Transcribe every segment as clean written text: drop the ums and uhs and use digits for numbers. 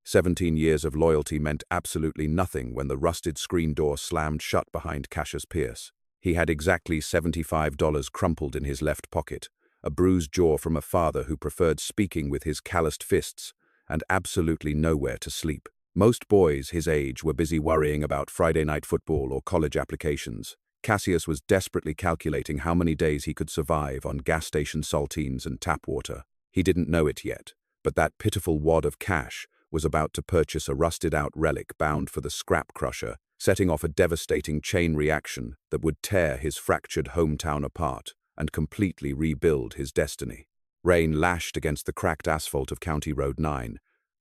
17 years of loyalty meant absolutely nothing when the rusted screen door slammed shut behind Cassius Pierce. He had exactly $75 crumpled in his left pocket, a bruised jaw from a father who preferred speaking with his calloused fists, and absolutely nowhere to sleep. Most boys his age were busy worrying about Friday night football or college applications. Cassius was desperately calculating how many days he could survive on gas station saltines and tap water. He didn't know it yet, but that pitiful wad of cash was about to purchase a rusted-out relic bound for the scrap crusher, setting off a devastating chain reaction that would tear his fractured hometown apart and completely rebuild his destiny. Rain lashed against the cracked asphalt of County Road 9,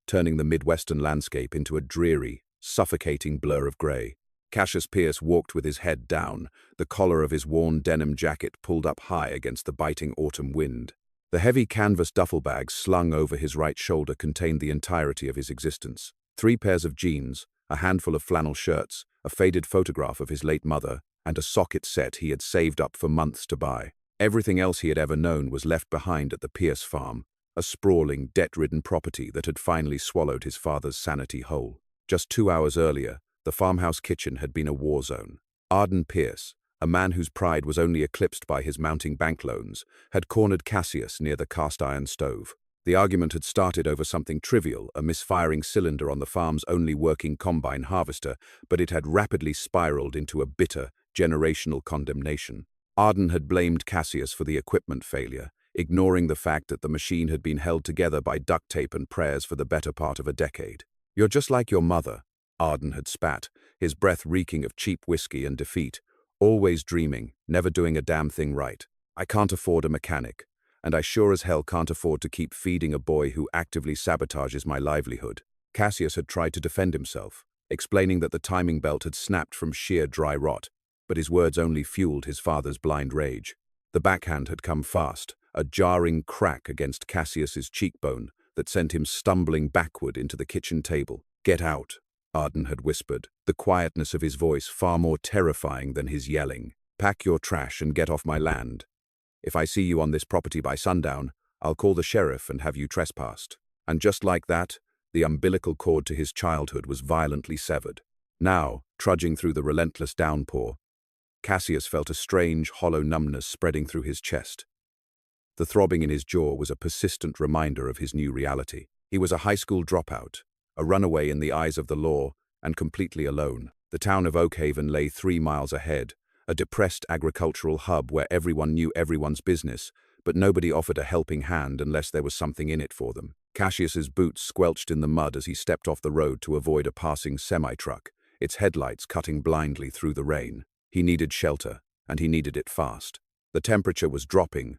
turning the Midwestern landscape into a dreary, suffocating blur of gray. Cassius Pierce walked with his head down, the collar of his worn denim jacket pulled up high against the biting autumn wind. The heavy canvas duffel bag slung over his right shoulder contained the entirety of his existence. 3 pairs of jeans, a handful of flannel shirts, a faded photograph of his late mother, and a socket set he had saved up for months to buy. Everything else he had ever known was left behind at the Pierce farm, a sprawling, debt-ridden property that had finally swallowed his father's sanity whole. Just 2 hours earlier, the farmhouse kitchen had been a war zone. Arden Pierce, a man whose pride was only eclipsed by his mounting bank loans, had cornered Cassius near the cast-iron stove. The argument had started over something trivial, a misfiring cylinder on the farm's only working combine harvester, but it had rapidly spiraled into a bitter, generational condemnation. Arden had blamed Cassius for the equipment failure, ignoring the fact that the machine had been held together by duct tape and prayers for the better part of a decade. "You're just like your mother," Arden had spat, his breath reeking of cheap whiskey and defeat. "Always dreaming, never doing a damn thing right. I can't afford a mechanic, and I sure as hell can't afford to keep feeding a boy who actively sabotages my livelihood." Cassius had tried to defend himself, explaining that the timing belt had snapped from sheer dry rot, but his words only fueled his father's blind rage. The backhand had come fast, a jarring crack against Cassius's cheekbone that sent him stumbling backward into the kitchen table. "Get out," Arden had whispered, the quietness of his voice far more terrifying than his yelling. "Pack your trash and get off my land. If I see you on this property by sundown, I'll call the sheriff and have you trespassed." And just like that, the umbilical cord to his childhood was violently severed. Now, trudging through the relentless downpour, Cassius felt a strange, hollow numbness spreading through his chest. The throbbing in his jaw was a persistent reminder of his new reality. He was a high school dropout, a runaway in the eyes of the law, and completely alone. The town of Oak Haven lay 3 miles ahead, a depressed agricultural hub where everyone knew everyone's business, but nobody offered a helping hand unless there was something in it for them. Cassius's boots squelched in the mud as he stepped off the road to avoid a passing semi-truck, its headlights cutting blindly through the rain. He needed shelter, and he needed it fast. The temperature was dropping,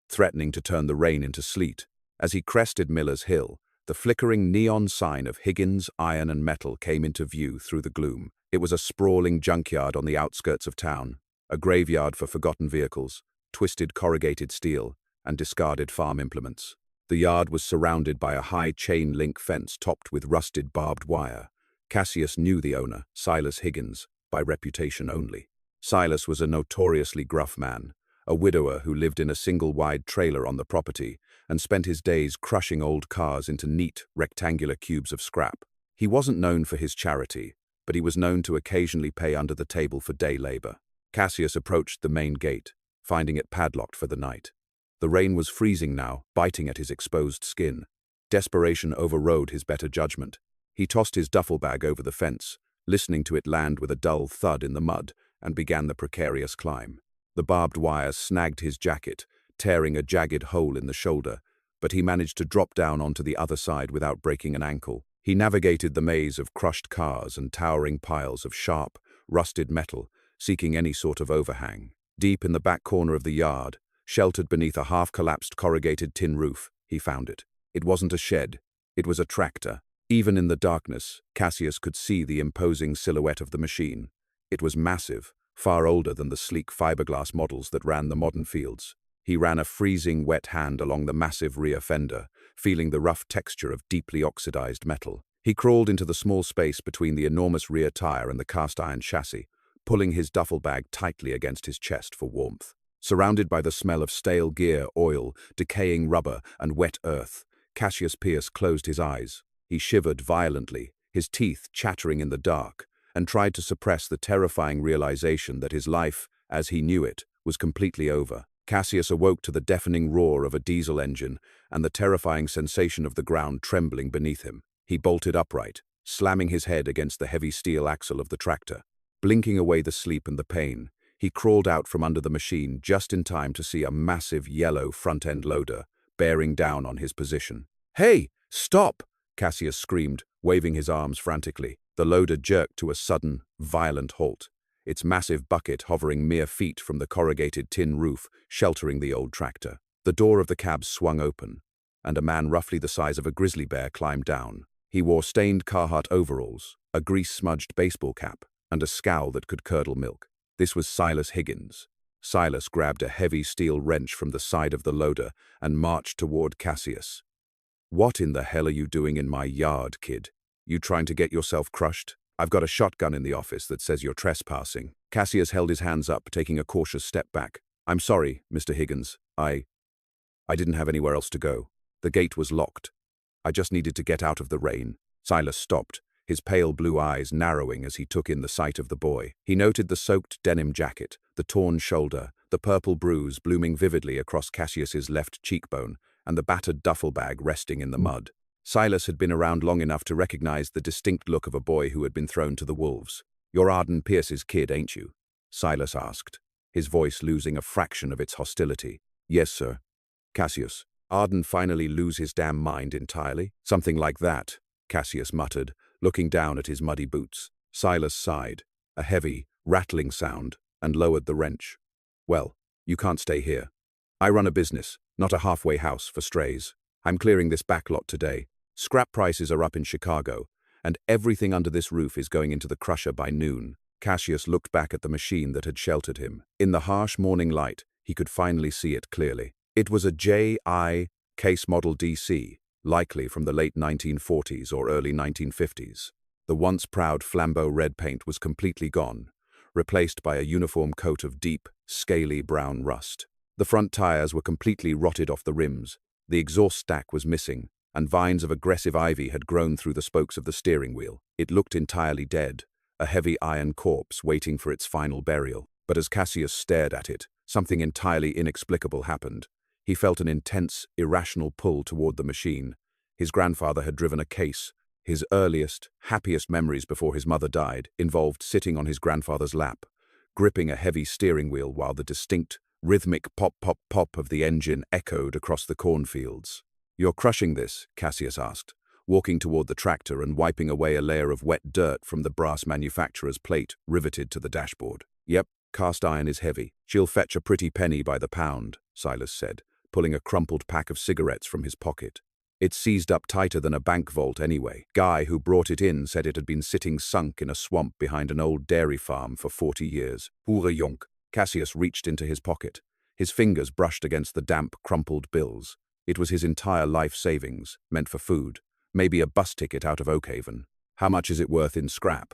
threatening to turn the rain into sleet. As he crested Miller's Hill, the flickering neon sign of Higgins Iron and Metal came into view through the gloom. It was a sprawling junkyard on the outskirts of town, a graveyard for forgotten vehicles, twisted corrugated steel, and discarded farm implements. The yard was surrounded by a high chain-link fence topped with rusted barbed wire. Cassius knew the owner, Silas Higgins, by reputation only. Silas was a notoriously gruff man, a widower who lived in a single-wide trailer on the property and spent his days crushing old cars into neat, rectangular cubes of scrap. He wasn't known for his charity, but he was known to occasionally pay under the table for day labor. Cassius approached the main gate, finding it padlocked for the night. The rain was freezing now, biting at his exposed skin. Desperation overrode his better judgment. He tossed his duffel bag over the fence, listening to it land with a dull thud in the mud, and began the precarious climb. The barbed wire snagged his jacket, tearing a jagged hole in the shoulder, but he managed to drop down onto the other side without breaking an ankle. He navigated the maze of crushed cars and towering piles of sharp, rusted metal, seeking any sort of overhang. Deep in the back corner of the yard, sheltered beneath a half-collapsed corrugated tin roof, he found it. It wasn't a shed, it was a tractor. Even in the darkness, Cassius could see the imposing silhouette of the machine. It was massive, far older than the sleek fiberglass models that ran the modern fields. He ran a freezing wet hand along the massive rear fender, feeling the rough texture of deeply oxidized metal. He crawled into the small space between the enormous rear tire and the cast-iron chassis, pulling his duffel bag tightly against his chest for warmth. Surrounded by the smell of stale gear, oil, decaying rubber, and wet earth, Cassius Pierce closed his eyes. He shivered violently, his teeth chattering in the dark, and tried to suppress the terrifying realization that his life, as he knew it, was completely over. Cassius awoke to the deafening roar of a diesel engine and the terrifying sensation of the ground trembling beneath him. He bolted upright, slamming his head against the heavy steel axle of the tractor. Blinking away the sleep and the pain, he crawled out from under the machine just in time to see a massive yellow front-end loader bearing down on his position. "Hey, stop!" Cassius screamed, waving his arms frantically. The loader jerked to a sudden, violent halt, its massive bucket hovering mere feet from the corrugated tin roof sheltering the old tractor. The door of the cab swung open, and a man roughly the size of a grizzly bear climbed down. He wore stained Carhartt overalls, a grease-smudged baseball cap, and a scowl that could curdle milk. This was Silas Higgins. Silas grabbed a heavy steel wrench from the side of the loader and marched toward Cassius. "What in the hell are you doing in my yard, kid? You trying to get yourself crushed? I've got a shotgun in the office that says you're trespassing." Cassius held his hands up, taking a cautious step back. "I'm sorry, Mr. Higgins. I didn't have anywhere else to go. The gate was locked. I just needed to get out of the rain." Silas stopped, his pale blue eyes narrowing as he took in the sight of the boy. He noted the soaked denim jacket, the torn shoulder, the purple bruise blooming vividly across Cassius's left cheekbone, and the battered duffel bag resting in the mud. Silas had been around long enough to recognize the distinct look of a boy who had been thrown to the wolves. "You're Arden Pierce's kid, ain't you?" Silas asked, his voice losing a fraction of its hostility. "Yes, sir." "Cassius, Arden finally lose his damn mind entirely?" "Something like that," Cassius muttered, looking down at his muddy boots. Silas sighed, a heavy, rattling sound, and lowered the wrench. "Well, you can't stay here. I run a business, not a halfway house for strays. I'm clearing this back lot today. Scrap prices are up in Chicago, and everything under this roof is going into the crusher by noon." Cassius looked back at the machine that had sheltered him. In the harsh morning light, he could finally see it clearly. It was a J.I. Case Model DC, likely from the late 1940s or early 1950s. The once proud flambeau red paint was completely gone, replaced by a uniform coat of deep, scaly brown rust. The front tires were completely rotted off the rims, the exhaust stack was missing, and vines of aggressive ivy had grown through the spokes of the steering wheel. It looked entirely dead, a heavy iron corpse waiting for its final burial. But as Cassius stared at it, something entirely inexplicable happened. He felt an intense, irrational pull toward the machine. His grandfather had driven a Case. His earliest, happiest memories before his mother died involved sitting on his grandfather's lap, gripping a heavy steering wheel while the distinct, rhythmic pop-pop-pop of the engine echoed across the cornfields. "You're crushing this?" Cassius asked, walking toward the tractor and wiping away a layer of wet dirt from the brass manufacturer's plate riveted to the dashboard. "Yep, cast iron is heavy. She'll fetch a pretty penny by the pound," Silas said, pulling a crumpled pack of cigarettes from his pocket. "It's seized up tighter than a bank vault anyway. Guy who brought it in said it had been sitting sunk in a swamp behind an old dairy farm for 40 years. Hure jonk." Cassius reached into his pocket. His fingers brushed against the damp, crumpled bills. It was his entire life savings, meant for food, maybe a bus ticket out of Oakhaven. "How much is it worth in scrap?"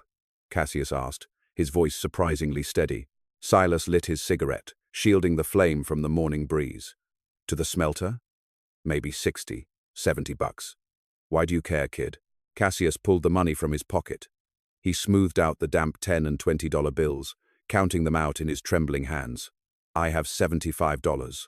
Cassius asked, his voice surprisingly steady. Silas lit his cigarette, shielding the flame from the morning breeze. "To the smelter? Maybe 60, 70 bucks. Why do you care, kid?" Cassius pulled the money from his pocket. He smoothed out the damp $10 and $20 bills, counting them out in his trembling hands. "I have $75.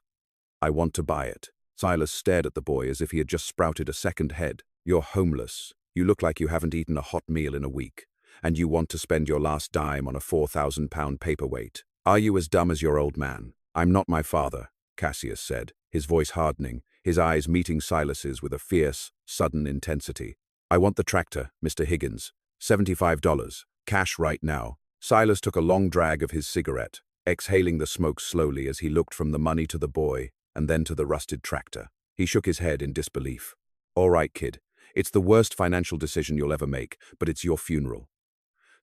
I want to buy it." Silas stared at the boy as if he had just sprouted a second head. "You're homeless. You look like you haven't eaten a hot meal in a week, and you want to spend your last dime on a 4,000-pound paperweight. Are you as dumb as your old man?" "I'm not my father," Cassius said, his voice hardening, his eyes meeting Silas's with a fierce, sudden intensity. "I want the tractor, Mr. Higgins. $75. Cash right now." Silas took a long drag of his cigarette, exhaling the smoke slowly as he looked from the money to the boy and then to the rusted tractor. He shook his head in disbelief. "All right, kid. It's the worst financial decision you'll ever make, but it's your funeral."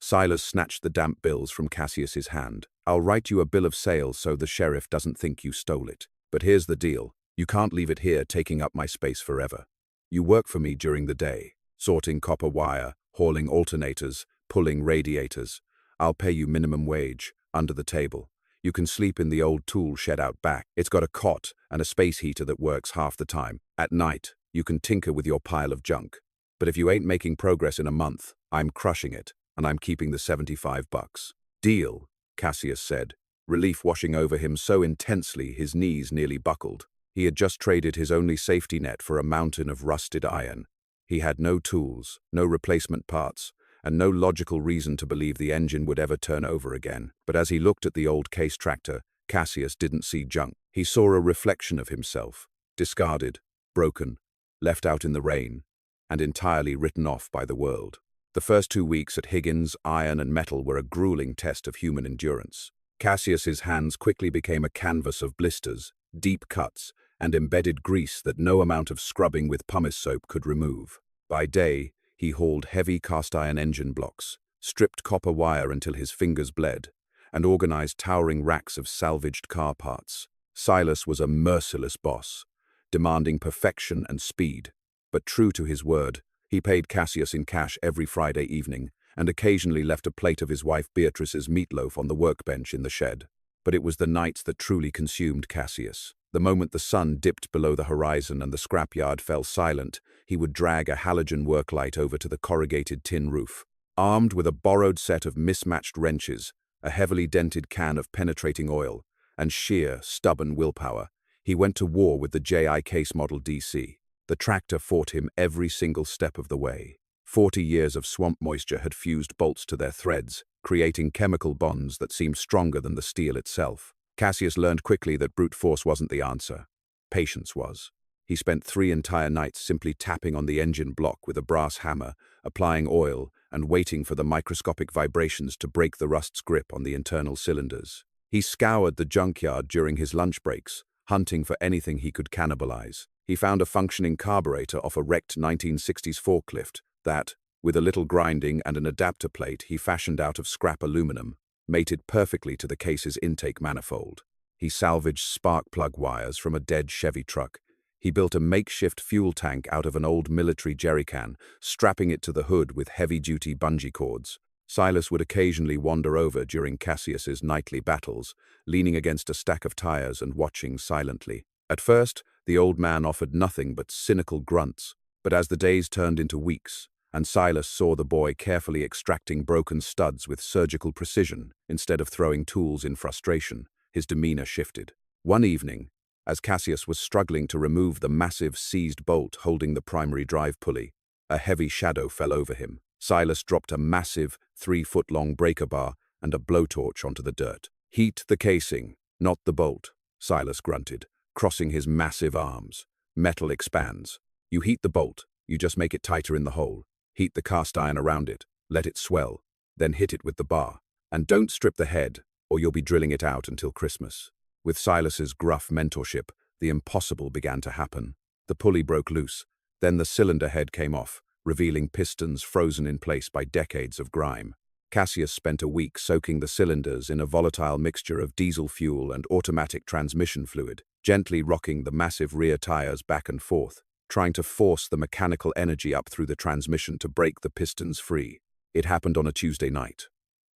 Silas snatched the damp bills from Cassius's hand. "I'll write you a bill of sale so the sheriff doesn't think you stole it. But here's the deal. You can't leave it here taking up my space forever. You work for me during the day, sorting copper wire, hauling alternators, pulling radiators. I'll pay you minimum wage, under the table. You can sleep in the old tool shed out back. It's got a cot and a space heater that works half the time. At night, you can tinker with your pile of junk. But if you ain't making progress in a month, I'm crushing it, and I'm keeping the 75 bucks. Deal, Cassius said, relief washing over him so intensely his knees nearly buckled. He had just traded his only safety net for a mountain of rusted iron. He had no tools, no replacement parts, and no logical reason to believe the engine would ever turn over again. But as he looked at the old case tractor, Cassius didn't see junk. He saw a reflection of himself, discarded, broken, left out in the rain, and entirely written off by the world. The first 2 weeks at Higgins, iron and metal were a grueling test of human endurance. Cassius's hands quickly became a canvas of blisters, deep cuts, and embedded grease that no amount of scrubbing with pumice soap could remove. By day, he hauled heavy cast-iron engine blocks, stripped copper wire until his fingers bled, and organized towering racks of salvaged car parts. Silas was a merciless boss, demanding perfection and speed. But true to his word, he paid Cassius in cash every Friday evening, and occasionally left a plate of his wife Beatrice's meatloaf on the workbench in the shed. But it was the nights that truly consumed Cassius. The moment the sun dipped below the horizon and the scrapyard fell silent, he would drag a halogen worklight over to the corrugated tin roof. Armed with a borrowed set of mismatched wrenches, a heavily dented can of penetrating oil, and sheer, stubborn willpower, he went to war with the JI Case Model DC. The tractor fought him every single step of the way. 40 years of swamp moisture had fused bolts to their threads, creating chemical bonds that seemed stronger than the steel itself. Cassius learned quickly that brute force wasn't the answer. Patience was. He spent 3 entire nights simply tapping on the engine block with a brass hammer, applying oil, and waiting for the microscopic vibrations to break the rust's grip on the internal cylinders. He scoured the junkyard during his lunch breaks, hunting for anything he could cannibalize. He found a functioning carburetor off a wrecked 1960s forklift that, with a little grinding and an adapter plate he fashioned out of scrap aluminum, mated perfectly to the case's intake manifold. He salvaged spark plug wires from a dead Chevy truck. He built a makeshift fuel tank out of an old military jerrycan, strapping it to the hood with heavy-duty bungee cords. Silas would occasionally wander over during Cassius's nightly battles, leaning against a stack of tires and watching silently. At first, the old man offered nothing but cynical grunts, but as the days turned into weeks, and Silas saw the boy carefully extracting broken studs with surgical precision instead of throwing tools in frustration, his demeanor shifted. One evening, as Cassius was struggling to remove the massive seized bolt holding the primary drive pulley, a heavy shadow fell over him. Silas dropped a massive, 3-foot-long breaker bar and a blowtorch onto the dirt. "Heat the casing, not the bolt," Silas grunted, crossing his massive arms. "Metal expands. You heat the bolt, you just make it tighter in the hole. Heat the cast iron around it, let it swell, then hit it with the bar. And don't strip the head, or you'll be drilling it out until Christmas." With Silas's gruff mentorship, the impossible began to happen. The pulley broke loose, then the cylinder head came off, revealing pistons frozen in place by decades of grime. Cassius spent a week soaking the cylinders in a volatile mixture of diesel fuel and automatic transmission fluid, gently rocking the massive rear tires back and forth, trying to force the mechanical energy up through the transmission to break the pistons free. It happened on a Tuesday night.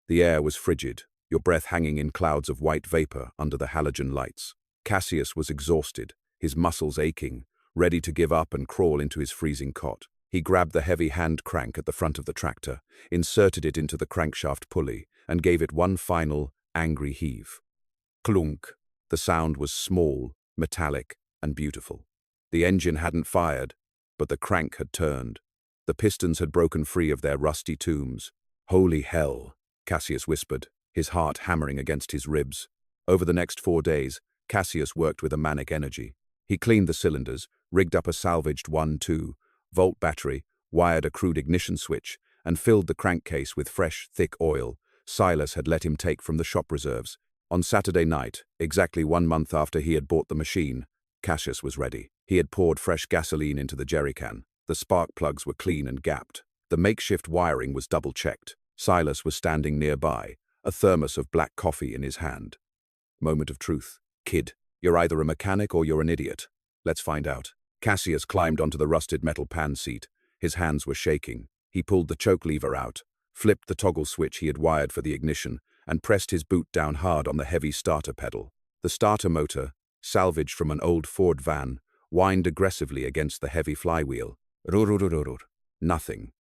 The air was frigid, your breath hanging in clouds of white vapor under the halogen lights. Cassius was exhausted, his muscles aching, ready to give up and crawl into his freezing cot. He grabbed the heavy hand crank at the front of the tractor, inserted it into the crankshaft pulley, and gave it one final, angry heave. Clunk. The sound was small, metallic, and beautiful. The engine hadn't fired, but the crank had turned. The pistons had broken free of their rusty tombs. "Holy hell," Cassius whispered, his heart hammering against his ribs. Over the next 4 days, Cassius worked with a manic energy. He cleaned the cylinders, rigged up a salvaged 1-2-volt battery, wired a crude ignition switch, and filled the crankcase with fresh, thick oil Silas had let him take from the shop reserves. On Saturday night, exactly 1 month after he had bought the machine, Cassius was ready. He had poured fresh gasoline into the jerrycan. The spark plugs were clean and gapped. The makeshift wiring was double-checked. Silas was standing nearby, a thermos of black coffee in his hand. Moment of truth. "Kid, you're either a mechanic or you're an idiot. Let's find out." Cassius climbed onto the rusted metal pan seat. His hands were shaking. He pulled the choke lever out, flipped the toggle switch he had wired for the ignition, and pressed his boot down hard on the heavy starter pedal. The starter motor, salvaged from an old Ford van, whined aggressively against the heavy flywheel. Rururururur. Nothing.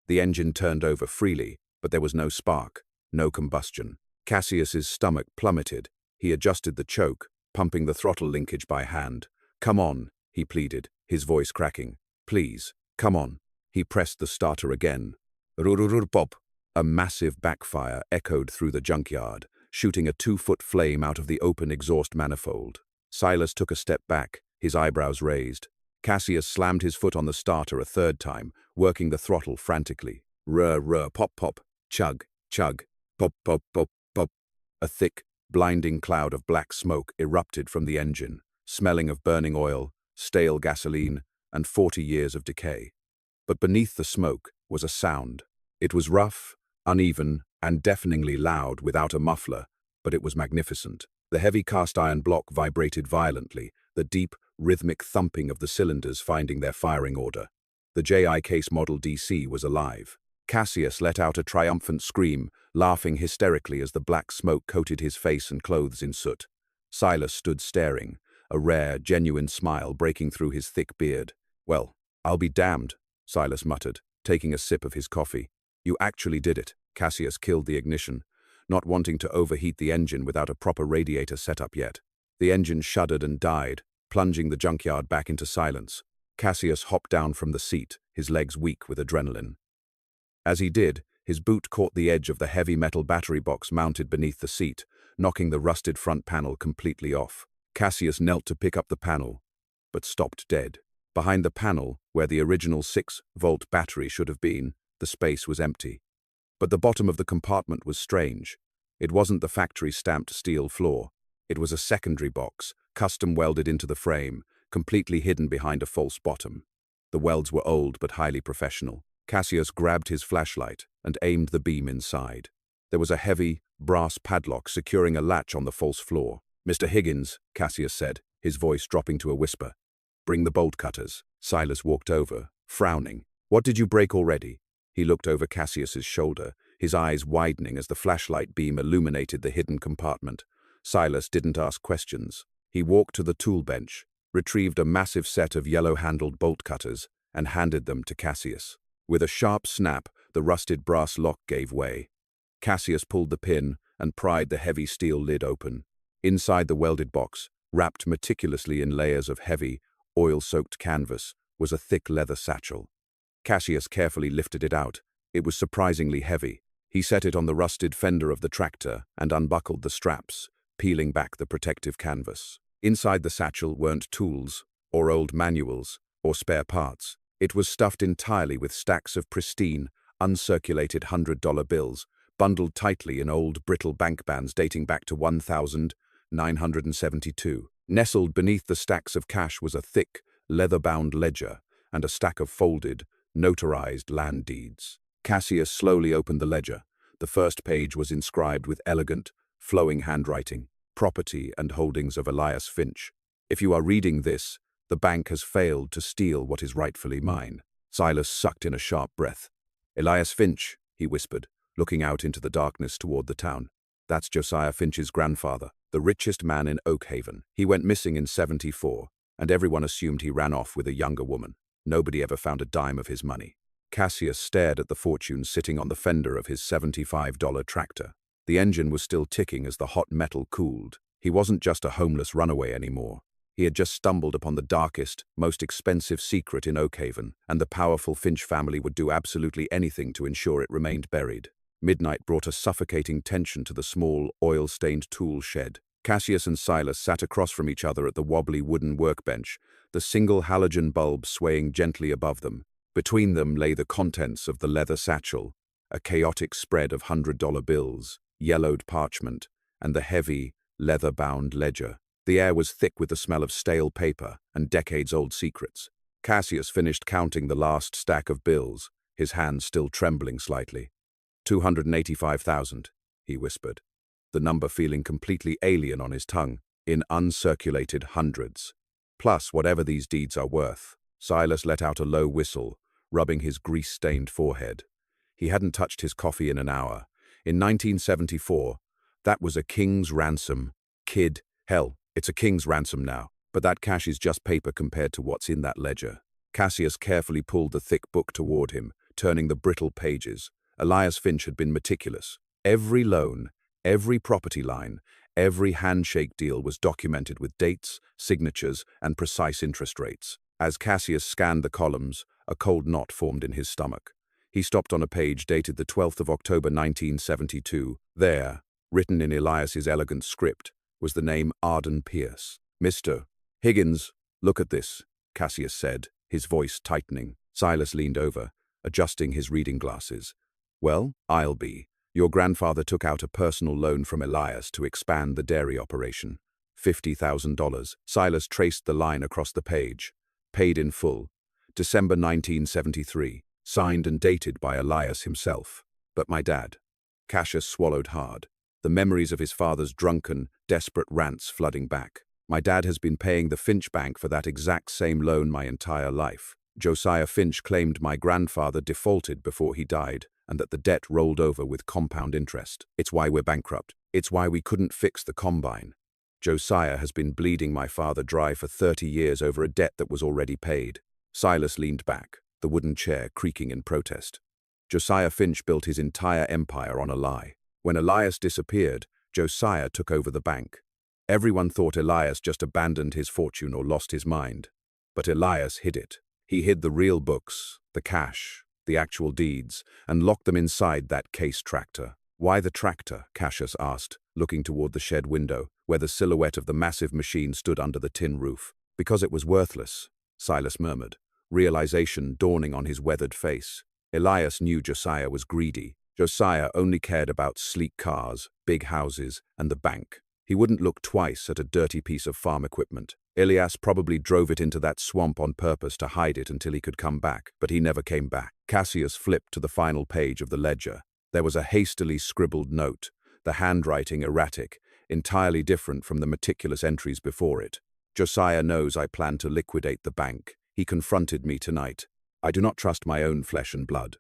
The engine turned over freely, but there was no spark, no combustion. Cassius's stomach plummeted. He adjusted the choke, pumping the throttle linkage by hand. "Come on," he pleaded, his voice cracking. "Please, come on." He pressed the starter again. Rururur-pop. A massive backfire echoed through the junkyard, shooting a 2-foot flame out of the open exhaust manifold. Silas took a step back, his eyebrows raised. Cassius slammed his foot on the starter a third time, working the throttle frantically. Rrr, pop, pop, chug, chug, pop, pop, pop, pop. A thick, blinding cloud of black smoke erupted from the engine, smelling of burning oil, stale gasoline, and 40 years of decay. But beneath the smoke was a sound. It was rough, uneven, and deafeningly loud without a muffler, but it was magnificent. The heavy cast-iron block vibrated violently, the deep, rhythmic thumping of the cylinders finding their firing order. The J.I. Case Model DC was alive. Cassius let out a triumphant scream, laughing hysterically as the black smoke coated his face and clothes in soot. Silas stood staring, a rare, genuine smile breaking through his thick beard. "Well, I'll be damned," Silas muttered, taking a sip of his coffee. "You actually did it." Cassius killed the ignition, not wanting to overheat the engine without a proper radiator set up yet. The engine shuddered and died, plunging the junkyard back into silence. Cassius hopped down from the seat, his legs weak with adrenaline. As he did, his boot caught the edge of the heavy metal battery box mounted beneath the seat, knocking the rusted front panel completely off. Cassius knelt to pick up the panel, but stopped dead. Behind the panel, where the original 6-volt battery should have been, the space was empty. But the bottom of the compartment was strange. It wasn't the factory-stamped steel floor. It was a secondary box, custom welded into the frame, completely hidden behind a false bottom. The welds were old but highly professional. Cassius grabbed his flashlight and aimed the beam inside. There was a heavy, brass padlock securing a latch on the false floor. "Mr. Higgins," Cassius said, his voice dropping to a whisper. "Bring the bolt cutters." Silas walked over, frowning. "What did you break already?" He looked over Cassius's shoulder, his eyes widening as the flashlight beam illuminated the hidden compartment. Silas didn't ask questions. He walked to the tool bench, retrieved a massive set of yellow-handled bolt cutters, and handed them to Cassius. With a sharp snap, the rusted brass lock gave way. Cassius pulled the pin and pried the heavy steel lid open. Inside the welded box, wrapped meticulously in layers of heavy, oil-soaked canvas, was a thick leather satchel. Cassius carefully lifted it out. It was surprisingly heavy. He set it on the rusted fender of the tractor and unbuckled the straps, peeling back the protective canvas. Inside the satchel weren't tools, or old manuals, or spare parts. It was stuffed entirely with stacks of pristine, uncirculated $100 bills, bundled tightly in old, brittle bank bands dating back to 1972. Nestled beneath the stacks of cash was a thick, leather-bound ledger and a stack of folded, notarized land deeds. Cassius slowly opened the ledger. The first page was inscribed with elegant, flowing handwriting, "Property and holdings of Elias Finch. If you are reading this, the bank has failed to steal what is rightfully mine." Silas sucked in a sharp breath. "Elias Finch," he whispered, looking out into the darkness toward the town. "That's Josiah Finch's grandfather, the richest man in Oak Haven. He went missing in '74, and everyone assumed he ran off with a younger woman. Nobody ever found a dime of his money." Cassius stared at the fortune sitting on the fender of his $75 tractor. The engine was still ticking as the hot metal cooled. He wasn't just a homeless runaway anymore. He had just stumbled upon the darkest, most expensive secret in Oak Haven, and the powerful Finch family would do absolutely anything to ensure it remained buried. Midnight brought a suffocating tension to the small, oil-stained tool shed. Cassius and Silas sat across from each other at the wobbly wooden workbench, the single halogen bulb swaying gently above them. Between them lay the contents of the leather satchel, a chaotic spread of $100 bills, yellowed parchment, and the heavy, leather-bound ledger. The air was thick with the smell of stale paper and decades-old secrets. Cassius finished counting the last stack of bills, his hands still trembling slightly. 285,000, he whispered, the number feeling completely alien on his tongue, in uncirculated hundreds. Plus whatever these deeds are worth. Silas let out a low whistle, rubbing his grease-stained forehead. He hadn't touched his coffee in an hour. In 1974, that was a king's ransom. Kid, hell, it's a king's ransom now, but that cash is just paper compared to what's in that ledger. Cassius carefully pulled the thick book toward him, turning the brittle pages. Elias Finch had been meticulous. Every loan, every property line, every handshake deal was documented with dates, signatures, and precise interest rates. As Cassius scanned the columns, a cold knot formed in his stomach. He stopped on a page dated the 12th of October 1972. There, written in Elias's elegant script, was the name Arden Pierce. "Mr. Higgins, look at this," Cassius said, his voice tightening. Silas leaned over, adjusting his reading glasses. "Well, I'll be. Your grandfather took out a personal loan from Elias to expand the dairy operation. $50,000. Silas traced the line across the page. Paid in full. December 1973. Signed and dated by Elias himself. But my dad." Cassius swallowed hard, the memories of his father's drunken, desperate rants flooding back. "My dad has been paying the Finch Bank for that exact same loan my entire life. Josiah Finch claimed my grandfather defaulted before he died, and that the debt rolled over with compound interest. It's why we're bankrupt. It's why we couldn't fix the combine. Josiah has been bleeding my father dry for 30 years over a debt that was already paid." Silas leaned back, the wooden chair creaking in protest. Josiah Finch built his entire empire on a lie. When Elias disappeared, Josiah took over the bank. Everyone thought Elias just abandoned his fortune or lost his mind. But Elias hid it. He hid the real books, the cash, the actual deeds, and locked them inside that case tractor. "Why the tractor?" Cassius asked, looking toward the shed window, where the silhouette of the massive machine stood under the tin roof. "Because it was worthless," Silas murmured, realization dawning on his weathered face. Elias knew Josiah was greedy. Josiah only cared about sleek cars, big houses, and the bank. He wouldn't look twice at a dirty piece of farm equipment. Elias probably drove it into that swamp on purpose to hide it until he could come back, but he never came back. Cassius flipped to the final page of the ledger. There was a hastily scribbled note, the handwriting erratic, entirely different from the meticulous entries before it. "Josiah knows I plan to liquidate the bank. He confronted me tonight. I do not trust my own flesh and blood.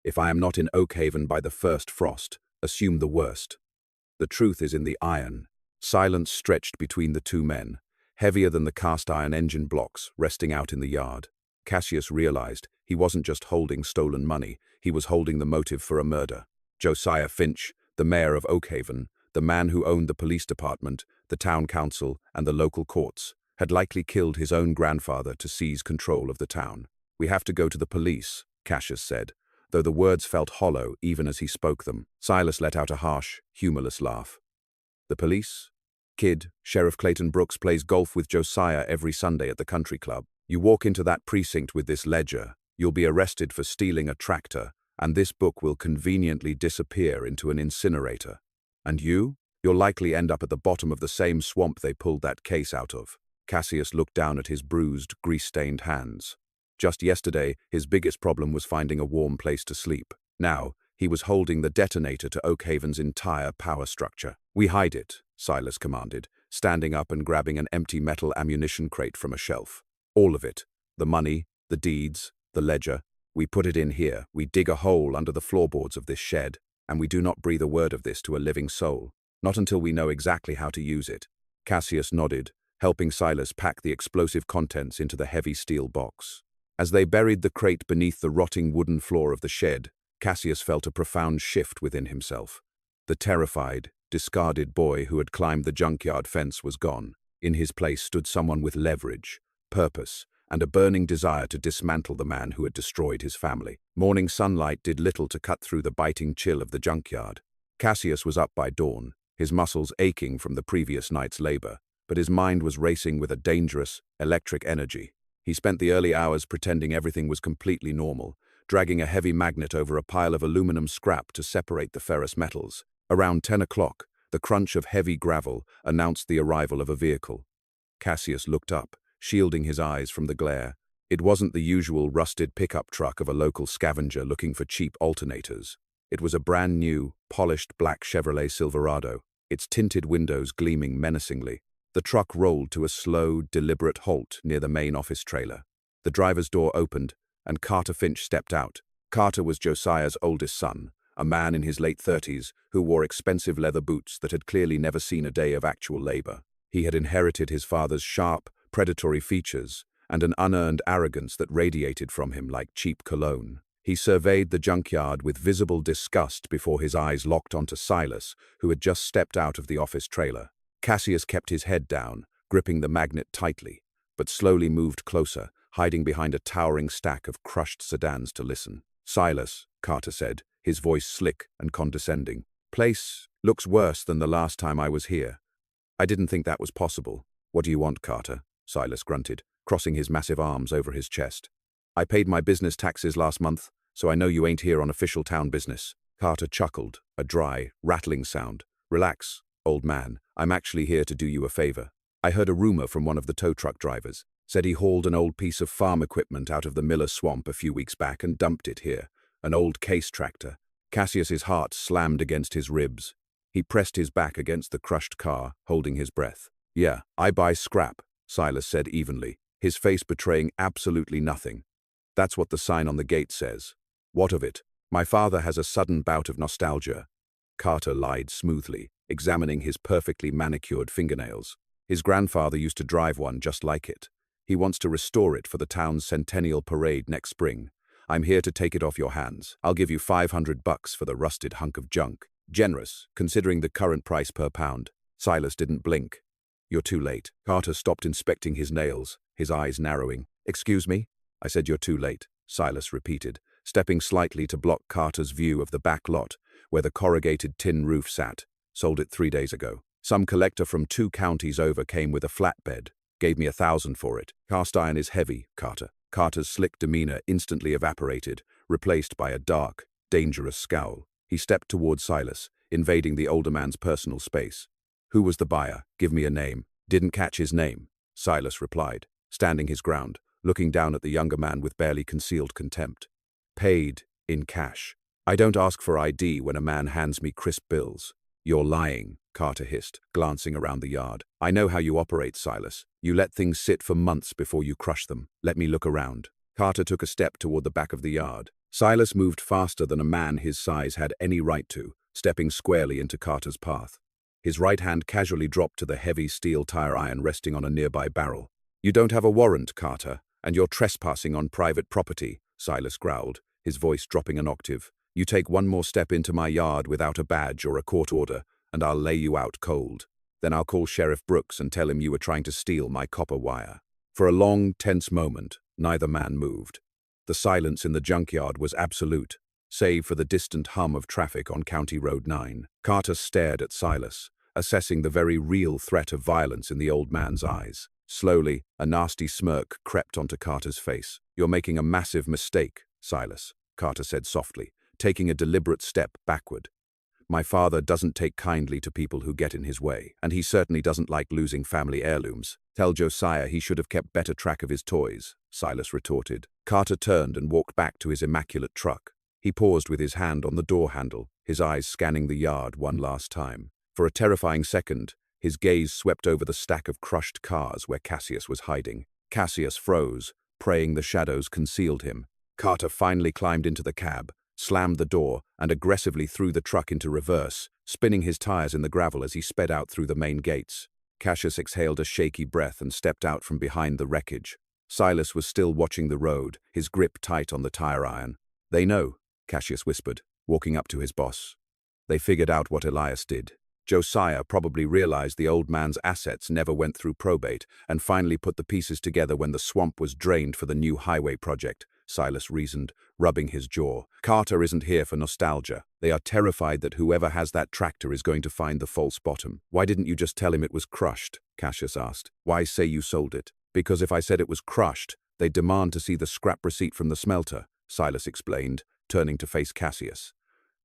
If I am not in Oakhaven by the first frost, assume the worst. The truth is in the iron." Silence stretched between the two men, heavier than the cast-iron engine blocks resting out in the yard. Cassius realized he wasn't just holding stolen money, he was holding the motive for a murder. Josiah Finch, the mayor of Oakhaven, the man who owned the police department, the town council, and the local courts, had likely killed his own grandfather to seize control of the town. "We have to go to the police," Cassius said, though the words felt hollow even as he spoke them. Silas let out a harsh, humorless laugh. "The police? Kid, Sheriff Clayton Brooks plays golf with Josiah every Sunday at the country club. You walk into that precinct with this ledger, you'll be arrested for stealing a tractor, and this book will conveniently disappear into an incinerator. And you'll likely end up at the bottom of the same swamp they pulled that case out of." Cassius looked down at his bruised, grease-stained hands. Just yesterday, his biggest problem was finding a warm place to sleep. Now, he was holding the detonator to Oakhaven's entire power structure. "We hide it," Silas commanded, standing up and grabbing an empty metal ammunition crate from a shelf. "All of it. The money, the deeds, the ledger. We put it in here. We dig a hole under the floorboards of this shed, and we do not breathe a word of this to a living soul. Not until we know exactly how to use it." Cassius nodded, helping Silas pack the explosive contents into the heavy steel box. As they buried the crate beneath the rotting wooden floor of the shed, Cassius felt a profound shift within himself. The terrified, discarded boy who had climbed the junkyard fence was gone. In his place stood someone with leverage, purpose, and a burning desire to dismantle the man who had destroyed his family. Morning sunlight did little to cut through the biting chill of the junkyard. Cassius was up by dawn, his muscles aching from the previous night's labor, but his mind was racing with a dangerous, electric energy. He spent the early hours pretending everything was completely normal, dragging a heavy magnet over a pile of aluminum scrap to separate the ferrous metals. Around 10 o'clock, the crunch of heavy gravel announced the arrival of a vehicle. Cassius looked up, shielding his eyes from the glare. It wasn't the usual rusted pickup truck of a local scavenger looking for cheap alternators. It was a brand new, polished black Chevrolet Silverado, its tinted windows gleaming menacingly. The truck rolled to a slow, deliberate halt near the main office trailer. The driver's door opened, and Carter Finch stepped out. Carter was Josiah's oldest son, a man in his late 30s who wore expensive leather boots that had clearly never seen a day of actual labor. He had inherited his father's sharp, predatory features and an unearned arrogance that radiated from him like cheap cologne. He surveyed the junkyard with visible disgust before his eyes locked onto Silas, who had just stepped out of the office trailer. Cassius kept his head down, gripping the magnet tightly, but slowly moved closer, hiding behind a towering stack of crushed sedans to listen. "Silas," Carter said, his voice slick and condescending. "Place looks worse than the last time I was here. I didn't think that was possible." "What do you want, Carter?" Silas grunted, crossing his massive arms over his chest. "I paid my business taxes last month, so I know you ain't here on official town business." Carter chuckled, a dry, rattling sound. "Relax, old man. I'm actually here to do you a favor. I heard a rumor from one of the tow truck drivers. Said he hauled an old piece of farm equipment out of the Miller Swamp a few weeks back and dumped it here. An old case tractor." Cassius's heart slammed against his ribs. He pressed his back against the crushed car, holding his breath. "Yeah, I buy scrap," Silas said evenly, his face betraying absolutely nothing. "That's what the sign on the gate says." "What of it?" "My father has a sudden bout of nostalgia." Carter lied smoothly, examining his perfectly manicured fingernails. "His grandfather used to drive one just like it. He wants to restore it for the town's centennial parade next spring. I'm here to take it off your hands. I'll give you $500 for the rusted hunk of junk. Generous, considering the current price per pound." Silas didn't blink. "You're too late." Carter stopped inspecting his nails, his eyes narrowing. "Excuse me?" "I said you're too late," Silas repeated, stepping slightly to block Carter's view of the back lot, where the corrugated tin roof sat. "Sold it 3 days ago. Some collector from 2 counties over came with a flatbed. Gave me $1,000 for it. Cast iron is heavy, Carter." Carter's slick demeanor instantly evaporated, replaced by a dark, dangerous scowl. He stepped toward Silas, invading the older man's personal space. "Who was the buyer? Give me a name." "Didn't catch his name," Silas replied, standing his ground, looking down at the younger man with barely concealed contempt. "Paid in cash. I don't ask for ID when a man hands me crisp bills." "You're lying," Carter hissed, glancing around the yard. "I know how you operate, Silas. You let things sit for months before you crush them. Let me look around." Carter took a step toward the back of the yard. Silas moved faster than a man his size had any right to, stepping squarely into Carter's path. His right hand casually dropped to the heavy steel tire iron resting on a nearby barrel. "You don't have a warrant, Carter, and you're trespassing on private property," Silas growled, his voice dropping an octave. "You take one more step into my yard without a badge or a court order, and I'll lay you out cold. Then I'll call Sheriff Brooks and tell him you were trying to steal my copper wire." For a long, tense moment, neither man moved. The silence in the junkyard was absolute, save for the distant hum of traffic on County Road 9. Carter stared at Silas, assessing the very real threat of violence in the old man's eyes. Slowly, a nasty smirk crept onto Carter's face. "You're making a massive mistake, Silas," Carter said softly, taking a deliberate step backward. "My father doesn't take kindly to people who get in his way, and he certainly doesn't like losing family heirlooms. Tell Josiah he should have kept better track of his toys," Silas retorted. Carter turned and walked back to his immaculate truck. He paused with his hand on the door handle, his eyes scanning the yard one last time. For a terrifying second, his gaze swept over the stack of crushed cars where Cassius was hiding. Cassius froze, praying the shadows concealed him. Carter finally climbed into the cab, slammed the door, and aggressively threw the truck into reverse, spinning his tires in the gravel as he sped out through the main gates. Cassius exhaled a shaky breath and stepped out from behind the wreckage. Silas was still watching the road, his grip tight on the tire iron. "They know," Cassius whispered, walking up to his boss. "They figured out what Elias did. Josiah probably realized the old man's assets never went through probate and finally put the pieces together when the swamp was drained for the new highway project," Silas reasoned, rubbing his jaw. "Carter isn't here for nostalgia. They are terrified that whoever has that tractor is going to find the false bottom." "Why didn't you just tell him it was crushed?" Cassius asked. "Why say you sold it?" "Because if I said it was crushed, they'd demand to see the scrap receipt from the smelter," Silas explained, turning to face Cassius.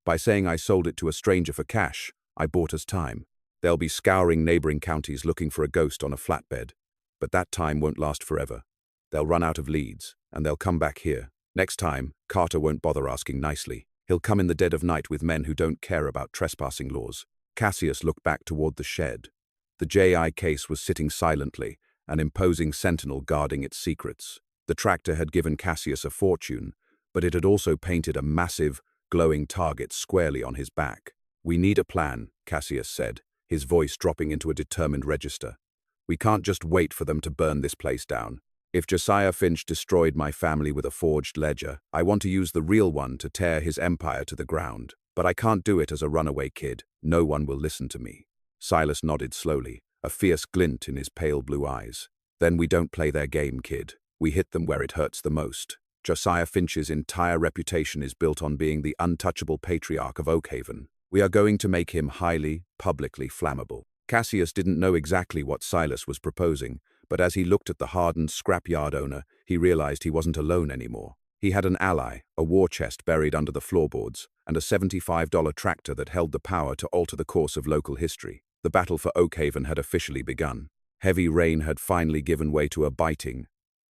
"By saying I sold it to a stranger for cash, I bought us time. They'll be scouring neighboring counties looking for a ghost on a flatbed. But that time won't last forever. They'll run out of leads, and they'll come back here. Next time, Carter won't bother asking nicely. He'll come in the dead of night with men who don't care about trespassing laws." Cassius looked back toward the shed. The J.I. case was sitting silently, an imposing sentinel guarding its secrets. The tractor had given Cassius a fortune, but it had also painted a massive, glowing target squarely on his back. "We need a plan," Cassius said, his voice dropping into a determined register. "We can't just wait for them to burn this place down. If Josiah Finch destroyed my family with a forged ledger, I want to use the real one to tear his empire to the ground. But I can't do it as a runaway kid. No one will listen to me. Silas nodded slowly, a fierce glint in his pale blue eyes. Then we don't play their game, kid. We hit them where it hurts the most. Josiah Finch's entire reputation is built on being the untouchable patriarch of Oakhaven. We are going to make him highly, publicly flammable. Cassius didn't know exactly what Silas was proposing, but as he looked at the hardened scrapyard owner, he realized he wasn't alone anymore. He had an ally, a war chest buried under the floorboards, and a $75 tractor that held the power to alter the course of local history. The battle for Oakhaven had officially begun. Heavy rain had finally given way to a biting,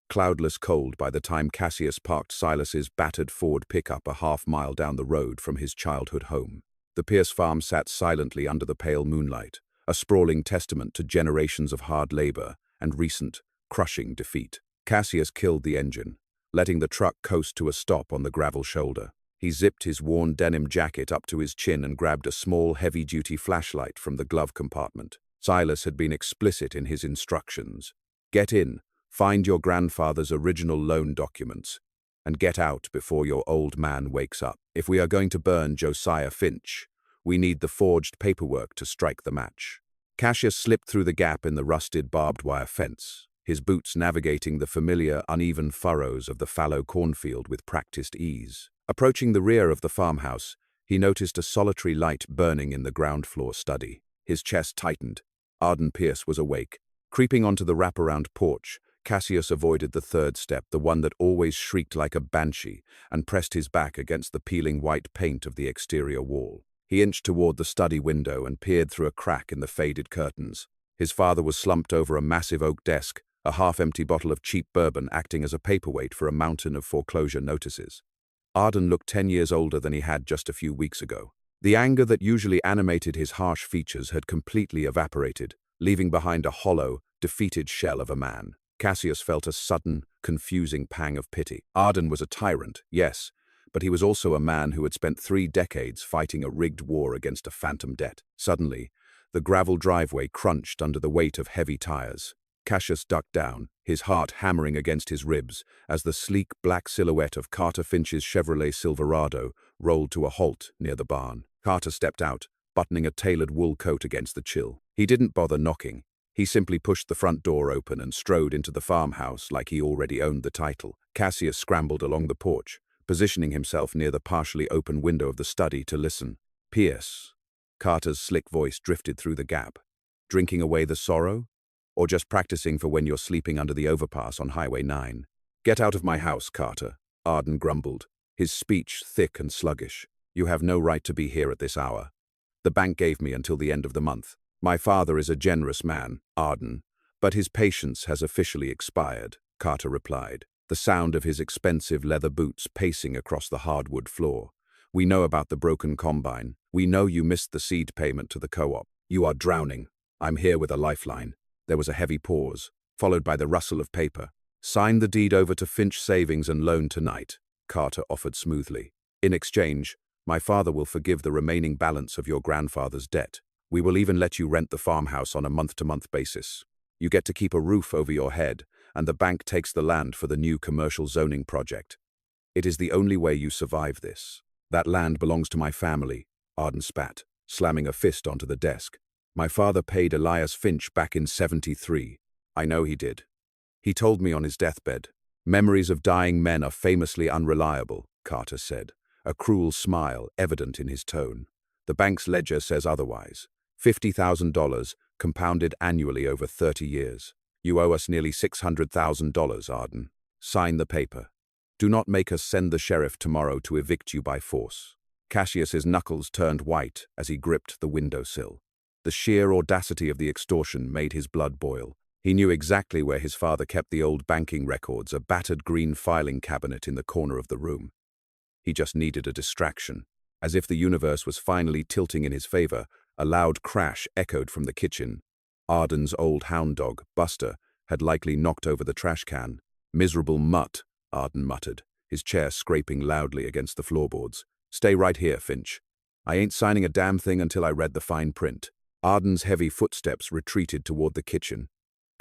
cloudless cold by the time Cassius parked Silas's battered Ford pickup a half-mile down the road from his childhood home. The Pierce farm sat silently under the pale moonlight, a sprawling testament to generations of hard labor and recent, crushing defeat. Cassius killed the engine, letting the truck coast to a stop on the gravel shoulder. He zipped his worn denim jacket up to his chin and grabbed a small, heavy-duty flashlight from the glove compartment. Silas had been explicit in his instructions. Get in, find your grandfather's original loan documents, and get out before your old man wakes up. If we are going to burn Josiah Finch, we need the forged paperwork to strike the match. Cassius slipped through the gap in the rusted barbed wire fence, his boots navigating the familiar, uneven furrows of the fallow cornfield with practiced ease. Approaching the rear of the farmhouse, he noticed a solitary light burning in the ground-floor study. His chest tightened. Arden Pierce was awake. Creeping onto the wraparound porch, Cassius avoided the third step, the one that always shrieked like a banshee, and pressed his back against the peeling white paint of the exterior wall. He inched toward the study window and peered through a crack in the faded curtains. His father was slumped over a massive oak desk, a half-empty bottle of cheap bourbon acting as a paperweight for a mountain of foreclosure notices. Arden looked 10 years older than he had just a few weeks ago. The anger that usually animated his harsh features had completely evaporated, leaving behind a hollow, defeated shell of a man. Cassius felt a sudden, confusing pang of pity. Arden was a tyrant, yes, but he was also a man who had spent 3 decades fighting a rigged war against a phantom debt. Suddenly, the gravel driveway crunched under the weight of heavy tires. Cassius ducked down, his heart hammering against his ribs, as the sleek black silhouette of Carter Finch's Chevrolet Silverado rolled to a halt near the barn. Carter stepped out, buttoning a tailored wool coat against the chill. He didn't bother knocking. He simply pushed the front door open and strode into the farmhouse like he already owned the title. Cassius scrambled along the porch, positioning himself near the partially open window of the study to listen. Pierce. Carter's slick voice drifted through the gap. Drinking away the sorrow? Or just practicing for when you're sleeping under the overpass on Highway 9? Get out of my house, Carter, Arden grumbled, his speech thick and sluggish. You have no right to be here at this hour. The bank gave me until the end of the month. My father is a generous man, Arden, but his patience has officially expired, Carter replied, the sound of his expensive leather boots pacing across the hardwood floor. We know about the broken combine. We know you missed the seed payment to the co-op. You are drowning. I'm here with a lifeline. There was a heavy pause, followed by the rustle of paper. Sign the deed over to Finch Savings and Loan tonight, Carter offered smoothly. In exchange, my father will forgive the remaining balance of your grandfather's debt. We will even let you rent the farmhouse on a month-to-month basis. You get to keep a roof over your head, and the bank takes the land for the new commercial zoning project. It is the only way you survive this. That land belongs to my family, Arden spat, slamming a fist onto the desk. My father paid Elias Finch back in '73. I know he did. He told me on his deathbed. Memories of dying men are famously unreliable, Carter said, a cruel smile evident in his tone. The bank's ledger says otherwise. $50,000 compounded annually over 30 years. You owe us nearly $600,000, Arden. Sign the paper. Do not make us send the sheriff tomorrow to evict you by force. Cassius's knuckles turned white as he gripped the windowsill. The sheer audacity of the extortion made his blood boil. He knew exactly where his father kept the old banking records, a battered green filing cabinet in the corner of the room. He just needed a distraction. As if the universe was finally tilting in his favor, a loud crash echoed from the kitchen. Arden's old hound dog, Buster, had likely knocked over the trash can. Miserable mutt, Arden muttered, his chair scraping loudly against the floorboards. Stay right here, Finch. I ain't signing a damn thing until I read the fine print. Arden's heavy footsteps retreated toward the kitchen.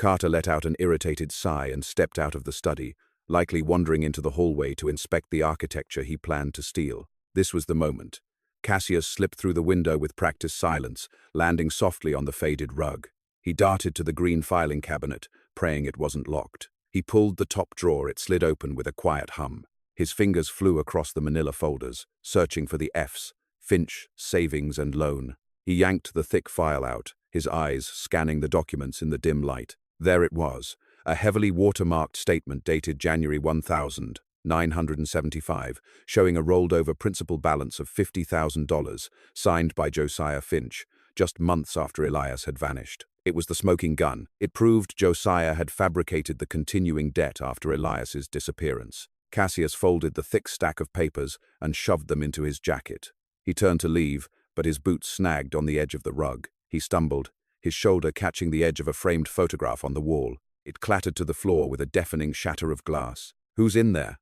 Carter let out an irritated sigh and stepped out of the study, likely wandering into the hallway to inspect the architecture he planned to steal. This was the moment. Cassius slipped through the window with practiced silence, landing softly on the faded rug. He darted to the green filing cabinet, praying it wasn't locked. He pulled the top drawer, it slid open with a quiet hum. His fingers flew across the manila folders, searching for the F's, Finch, Savings and Loan. He yanked the thick file out, his eyes scanning the documents in the dim light. There it was, a heavily watermarked statement dated January 1975, showing a rolled-over principal balance of $50,000, signed by Josiah Finch, just months after Elias had vanished. It was the smoking gun. It proved Josiah had fabricated the continuing debt after Elias's disappearance. Cassius folded the thick stack of papers and shoved them into his jacket. He turned to leave, but his boots snagged on the edge of the rug. He stumbled, his shoulder catching the edge of a framed photograph on the wall. It clattered to the floor with a deafening shatter of glass. "Who's in there?"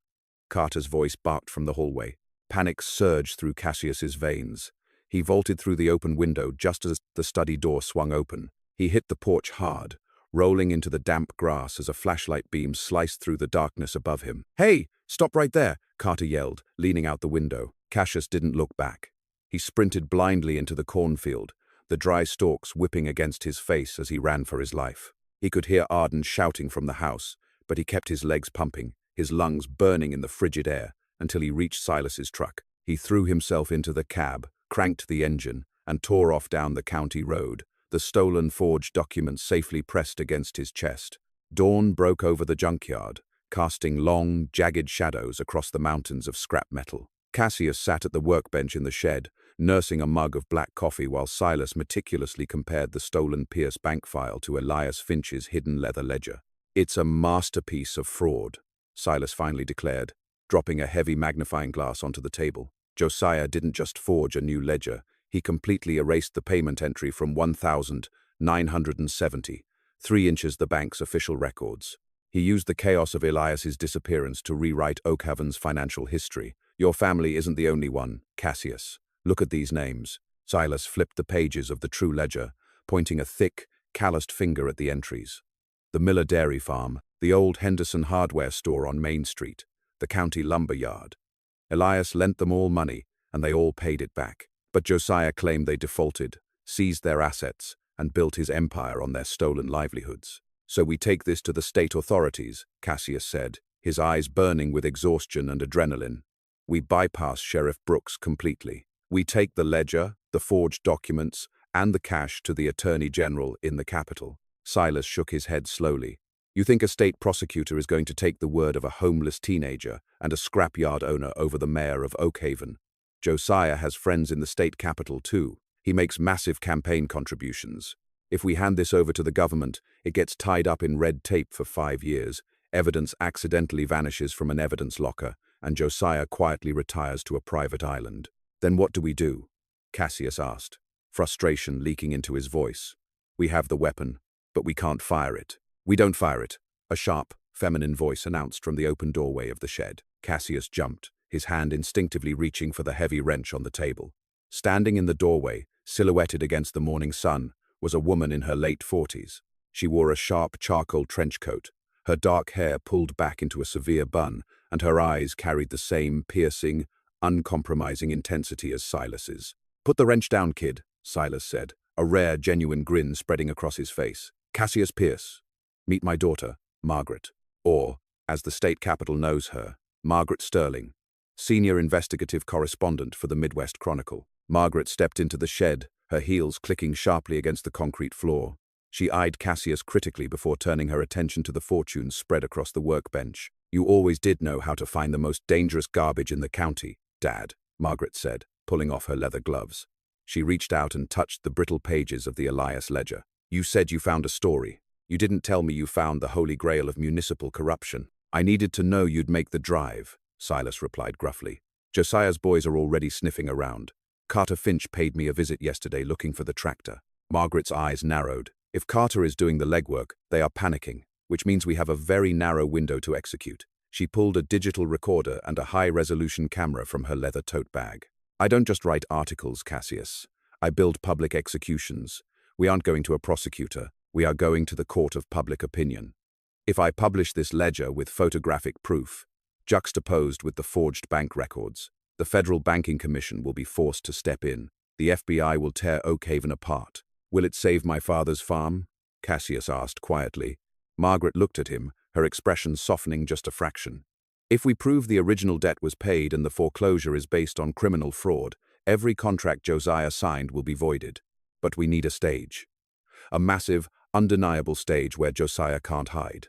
Carter's voice barked from the hallway. Panic surged through Cassius's veins. He vaulted through the open window just as the study door swung open. He hit the porch hard, rolling into the damp grass as a flashlight beam sliced through the darkness above him. "Hey, stop right there!" Carter yelled, leaning out the window. Cassius didn't look back. He sprinted blindly into the cornfield, the dry stalks whipping against his face as he ran for his life. He could hear Arden shouting from the house, but he kept his legs pumping, his lungs burning in the frigid air, until he reached Silas's truck. He threw himself into the cab, cranked the engine, and tore off down the county road, the stolen forged documents safely pressed against his chest. Dawn broke over the junkyard, casting long, jagged shadows across the mountains of scrap metal. Cassius sat at the workbench in the shed, nursing a mug of black coffee while Silas meticulously compared the stolen Pierce bank file to Elias Finch's hidden leather ledger. "It's a masterpiece of fraud," Silas finally declared, dropping a heavy magnifying glass onto the table. Josiah didn't just forge a new ledger, he completely erased the payment entry from 1,970, 3 inches the bank's official records. He used the chaos of Elias's disappearance to rewrite Oakhaven's financial history. "Your family isn't the only one, Cassius. Look at these names." Silas flipped the pages of the true ledger, pointing a thick, calloused finger at the entries. The Miller Dairy Farm, the old Henderson hardware store on Main Street, the county lumber yard. Elias lent them all money, and they all paid it back. But Josiah claimed they defaulted, seized their assets, and built his empire on their stolen livelihoods. "So we take this to the state authorities," Cassius said, his eyes burning with exhaustion and adrenaline. "We bypass Sheriff Brooks completely. We take the ledger, the forged documents, and the cash to the Attorney General in the capital." Silas shook his head slowly. "You think a state prosecutor is going to take the word of a homeless teenager and a scrapyard owner over the mayor of Oakhaven? Josiah has friends in the state capital too. He makes massive campaign contributions. If we hand this over to the government, it gets tied up in red tape for 5 years, evidence accidentally vanishes from an evidence locker, and Josiah quietly retires to a private island. Then what do we do?" Cassius asked, frustration leaking into his voice. "We have the weapon, but we can't fire it." "We don't fire it," a sharp, feminine voice announced from the open doorway of the shed. Cassius jumped, his hand instinctively reaching for the heavy wrench on the table. Standing in the doorway, silhouetted against the morning sun, was a woman in her late 40s. She wore a sharp charcoal trench coat, her dark hair pulled back into a severe bun, and her eyes carried the same piercing, uncompromising intensity as Silas's. "Put the wrench down, kid," Silas said, a rare, genuine grin spreading across his face. "Cassius Pierce. Meet my daughter, Margaret. Or, as the state capital knows her, Margaret Sterling, senior investigative correspondent for the Midwest Chronicle." Margaret stepped into the shed, her heels clicking sharply against the concrete floor. She eyed Cassius critically before turning her attention to the fortunes spread across the workbench. "You always did know how to find the most dangerous garbage in the county, Dad," Margaret said, pulling off her leather gloves. She reached out and touched the brittle pages of the Elias ledger. "You said you found a story. You didn't tell me you found the holy grail of municipal corruption." "I needed to know you'd make the drive," Silas replied gruffly. "Josiah's boys are already sniffing around. Carter Finch paid me a visit yesterday looking for the tractor." Margaret's eyes narrowed. "If Carter is doing the legwork, they are panicking, which means we have a very narrow window to execute." She pulled a digital recorder and a high-resolution camera from her leather tote bag. "I don't just write articles, Cassius. I build public executions. We aren't going to a prosecutor. We are going to the court of public opinion. If I publish this ledger with photographic proof, juxtaposed with the forged bank records, the Federal Banking Commission will be forced to step in. The FBI will tear Oakhaven apart. Will it save my father's farm? Cassius asked quietly. Margaret looked at him, her expression softening just a fraction. If we prove the original debt was paid and the foreclosure is based on criminal fraud, every contract Josiah signed will be voided. But we need a stage. A massive, undeniable stage where Josiah can't hide.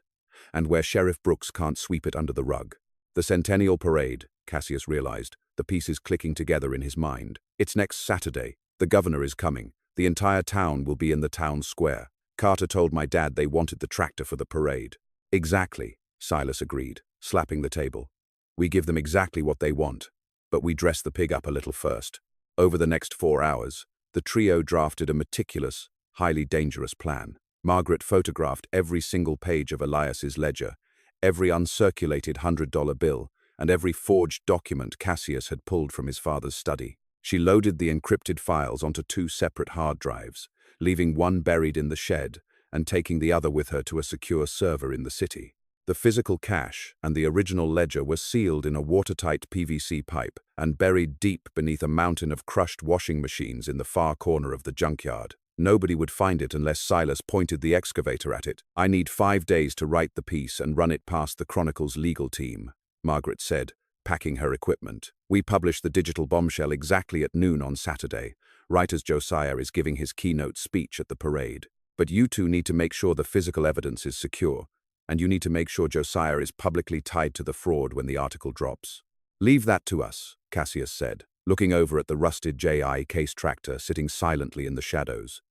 And where Sheriff Brooks can't sweep it under the rug. The Centennial Parade, Cassius realized, the pieces clicking together in his mind. It's next Saturday. The governor is coming. The entire town will be in the town square. Carter told my dad they wanted the tractor for the parade. Exactly, Silas agreed, slapping the table. We give them exactly what they want, but we dress the pig up a little first. Over the next 4 hours, the trio drafted a meticulous, highly dangerous plan. Margaret photographed every single page of Elias's ledger, every uncirculated $100 bill, and every forged document Cassius had pulled from his father's study. She loaded the encrypted files onto 2 separate hard drives, leaving one buried in the shed and taking the other with her to a secure server in the city. The physical cash and the original ledger were sealed in a watertight PVC pipe and buried deep beneath a mountain of crushed washing machines in the far corner of the junkyard. Nobody would find it unless Silas pointed the excavator at it. I need 5 days to write the piece and run it past the Chronicle's legal team, Margaret said, packing her equipment. We publish the digital bombshell exactly at noon on Saturday, right as Josiah is giving his keynote speech at the parade. But you two need to make sure the physical evidence is secure, and you need to make sure Josiah is publicly tied to the fraud when the article drops. Leave that to us, Cassius said, looking over at the rusted J.I. Case tractor sitting silently in the shadows.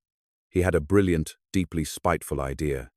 He had a brilliant, deeply spiteful idea.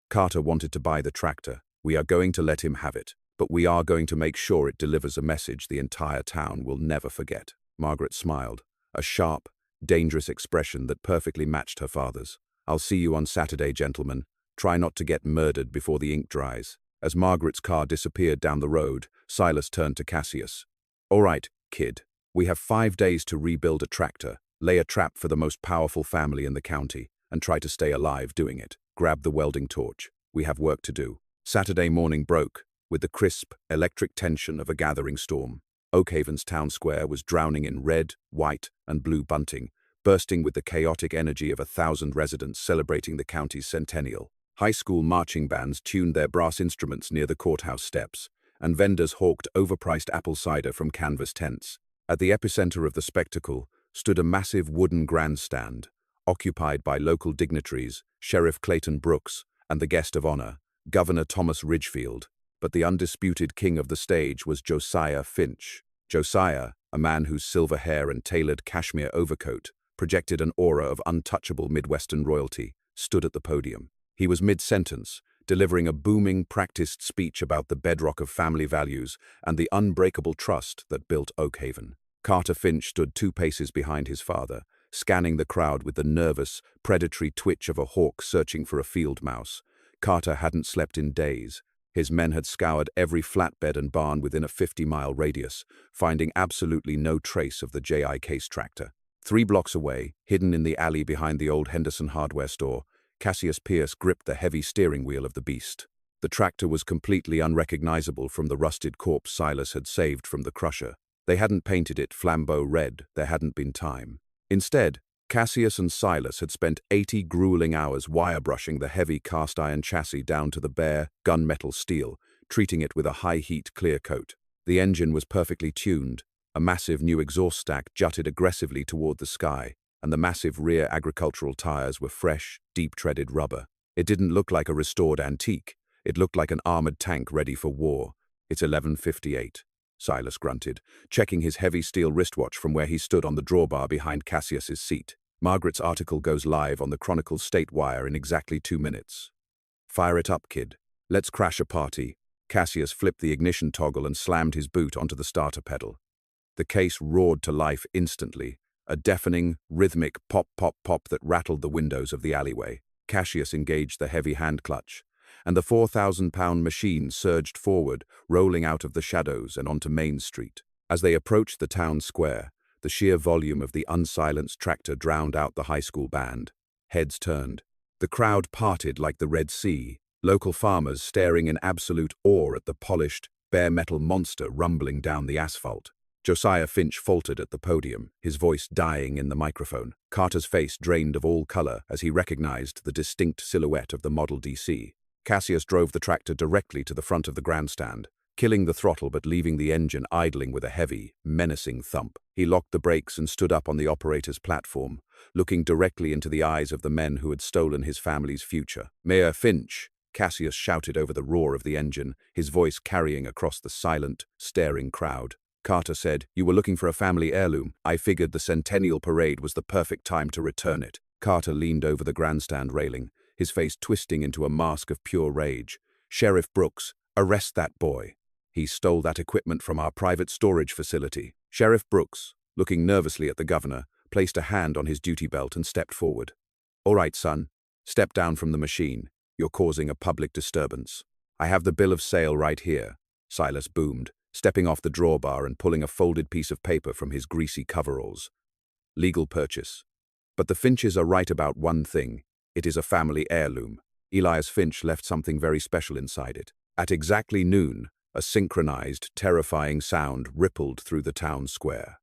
Carter wanted to buy the tractor. We are going to let him have it, but we are going to make sure it delivers a message the entire town will never forget. Margaret smiled, a sharp, dangerous expression that perfectly matched her father's. I'll see you on Saturday, gentlemen. Try not to get murdered before the ink dries. As Margaret's car disappeared down the road, Silas turned to Cassius. All right, kid. We have 5 days to rebuild a tractor, lay a trap for the most powerful family in the county, and try to stay alive doing it. Grab the welding torch. We have work to do. Saturday morning broke, with the crisp, electric tension of a gathering storm. Oakhaven's town square was drowning in red, white, and blue bunting, bursting with the chaotic energy of 1,000 residents celebrating the county's centennial. High school marching bands tuned their brass instruments near the courthouse steps, and vendors hawked overpriced apple cider from canvas tents. At the epicenter of the spectacle stood a massive wooden grandstand, occupied by local dignitaries, Sheriff Clayton Brooks, and the guest of honor, Governor Thomas Ridgefield. But the undisputed king of the stage was Josiah Finch. Josiah, a man whose silver hair and tailored cashmere overcoat projected an aura of untouchable Midwestern royalty, stood at the podium. He was mid-sentence, delivering a booming, practiced speech about the bedrock of family values and the unbreakable trust that built Oakhaven. Carter Finch stood 2 paces behind his father, scanning the crowd with the nervous, predatory twitch of a hawk searching for a field mouse. Carter hadn't slept in days. His men had scoured every flatbed and barn within a 50-mile radius, finding absolutely no trace of the J.I. Case tractor. 3 blocks away, hidden in the alley behind the old Henderson hardware store, Cassius Pierce gripped the heavy steering wheel of the beast. The tractor was completely unrecognizable from the rusted corpse Silas had saved from the crusher. They hadn't painted it flambeau red, there hadn't been time. Instead, Cassius and Silas had spent 80 grueling hours wire-brushing the heavy cast-iron chassis down to the bare, gunmetal steel, treating it with a high-heat clear coat. The engine was perfectly tuned, a massive new exhaust stack jutted aggressively toward the sky, and the massive rear agricultural tires were fresh, deep-treaded rubber. It didn't look like a restored antique. It looked like an armored tank ready for war. It's 11:58, Silas grunted, checking his heavy steel wristwatch from where he stood on the drawbar behind Cassius's seat. Margaret's article goes live on the Chronicle's state wire in exactly 2 minutes. Fire it up, kid. Let's crash a party. Cassius flipped the ignition toggle and slammed his boot onto the starter pedal. The case roared to life instantly, a deafening, rhythmic pop-pop-pop that rattled the windows of the alleyway. Cassius engaged the heavy hand clutch, and the 4,000-pound machine surged forward, rolling out of the shadows and onto Main Street. As they approached the town square, the sheer volume of the unsilenced tractor drowned out the high school band. Heads turned. The crowd parted like the Red Sea, local farmers staring in absolute awe at the polished, bare-metal monster rumbling down the asphalt. Josiah Finch faltered at the podium, his voice dying in the microphone. Carter's face drained of all color as he recognized the distinct silhouette of the Model DC. Cassius drove the tractor directly to the front of the grandstand, killing the throttle but leaving the engine idling with a heavy, menacing thump. He locked the brakes and stood up on the operator's platform, looking directly into the eyes of the men who had stolen his family's future. "Mayor Finch," Cassius shouted over the roar of the engine, his voice carrying across the silent, staring crowd. Carter said, "You were looking for a family heirloom. I figured the Centennial Parade was the perfect time to return it." Carter leaned over the grandstand railing, his face twisting into a mask of pure rage. "Sheriff Brooks, arrest that boy. He stole that equipment from our private storage facility." Sheriff Brooks, looking nervously at the governor, placed a hand on his duty belt and stepped forward. "All right, son. Step down from the machine. You're causing a public disturbance." "I have the bill of sale right here," Silas boomed, stepping off the drawbar and pulling a folded piece of paper from his greasy coveralls. "Legal purchase. But the Finches are right about one thing. It is a family heirloom. Elias Finch left something very special inside it." At exactly noon, a synchronized, terrifying sound rippled through the town square.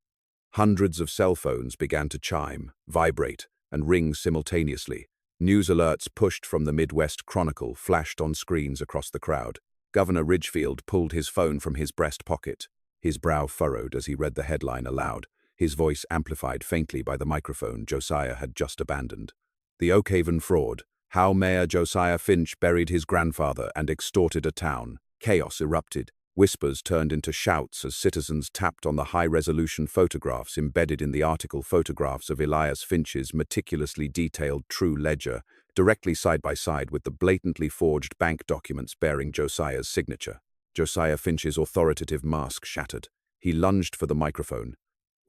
Hundreds of cell phones began to chime, vibrate, and ring simultaneously. News alerts pushed from the Midwest Chronicle flashed on screens across the crowd. Governor Ridgefield pulled his phone from his breast pocket. His brow furrowed as he read the headline aloud, his voice amplified faintly by the microphone Josiah had just abandoned. "The Oak Haven fraud. How Mayor Josiah Finch buried his grandfather and extorted a town." Chaos erupted. Whispers turned into shouts as citizens tapped on the high-resolution photographs embedded in the article, photographs of Elias Finch's meticulously detailed true ledger, directly side by side with the blatantly forged bank documents bearing Josiah's signature. Josiah Finch's authoritative mask shattered. He lunged for the microphone.